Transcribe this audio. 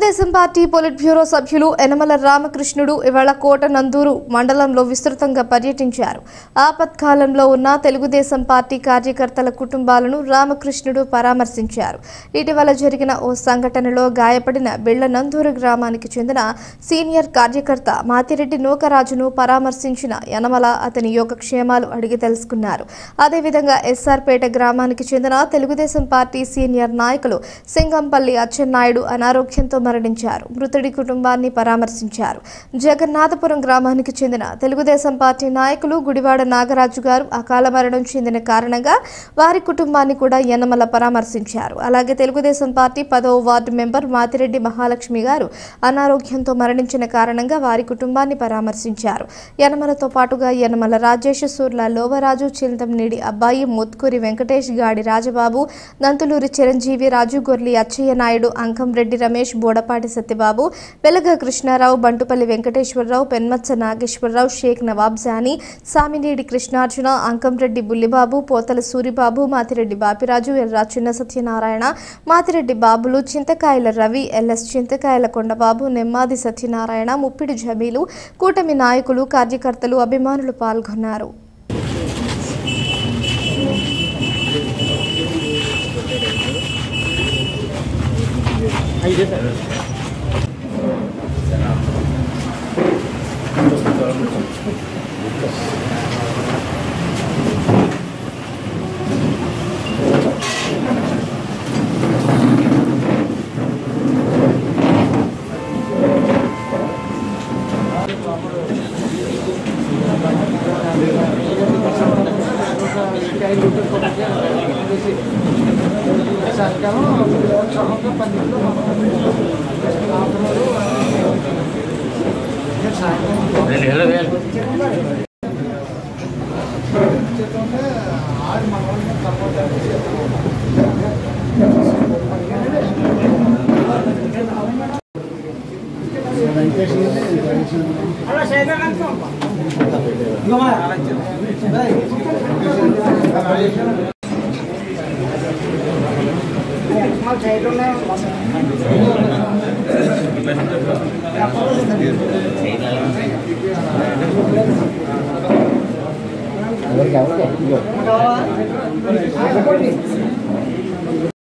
Telugu Desam party polit bureau సభ్యులు యనమల రామకృష్ణుడు ఇవాళ కోట నందూరు మండలంలో విస్తృతంగా పర్యటించారు. ఆపత్కాలంలో ఉన్న తెలుగుదేశం పార్టీ కార్యకర్తల కుటుంబాలను రామకృష్ణుడు పరామర్శించారు. ఇటీవల జరిగిన ఓ సంఘటనలో గాయపడిన బిళ్ల నందూరు గ్రామానికి చెందిన సీనియర్ కార్యకర్త మాతిరెడ్డి నూకరాజును పరామర్శించిన యనమల అతని యోగక్షేమాలు అడిగి తెలుసుకున్నారు. అదేవిధంగా ఎస్ఆర్పేట గ్రామానికి చెందిన తెలుగుదేశం పార్టీ సీనియర్ నాయకులు సింగంపల్లి అచ్చెన్నాయుడు అనారోగ్యంతో మరణించారు. మృతుడి కుటుంబాన్ని పరామర్శించారు. జగన్నాథపురం గ్రామానికి చెందిన తెలుగుదేశం పార్టీ నాయకులు గుడివాడ నాగరాజు గారు అకాల మరణం చెందిన కారణంగా వారి కుటుంబాన్ని కూడా యనమల పరామర్శించారు. అలాగే తెలుగుదేశం పార్టీ 10వ వార్డు మెంబర్ మాతిరెడ్డి మహాలక్ష్మి గారు అనారోగ్యంతో మరణించిన కారణంగా వారి కుటుంబాన్ని పరామర్శించారు. యనమలతో పాటుగా యనమల రాజేష్, సూర్ల లోవరాజు, చింతంనేడి అబ్బాయి, ముత్కూరి వెంకటేష్, గాడి రాజబాబు, నంతులూరి చిరంజీవి, రాజు గొర్లి అచ్చయ్య నాయుడు, అంకంరెడ్డి రమేష్, బోడపాటి సత్యబాబు, వెలగ కృష్ణారావు, బంటుపల్లి వెంకటేశ్వరరావు, పెన్మత్స నాగేశ్వరరావు, షేక్ నవాబ్ జానీ, సామినేడి కృష్ణార్జున, అంకంరెడ్డి బుల్లిబాబు, పోతల సూరిబాబు, మాతిరెడ్డి బాపిరాజు, ఎర్రా చిన్న సత్యనారాయణ, మాతిరెడ్డి బాబులు, చింతకాయల రవి, ఎల్ఎస్ చింతకాయల కొండబాబు, నెమ్మాది సత్యనారాయణ, ముప్పిడి జమీలు, కూటమి నాయకులు, కార్యకర్తలు, అభిమానులు పాల్గొన్నారు.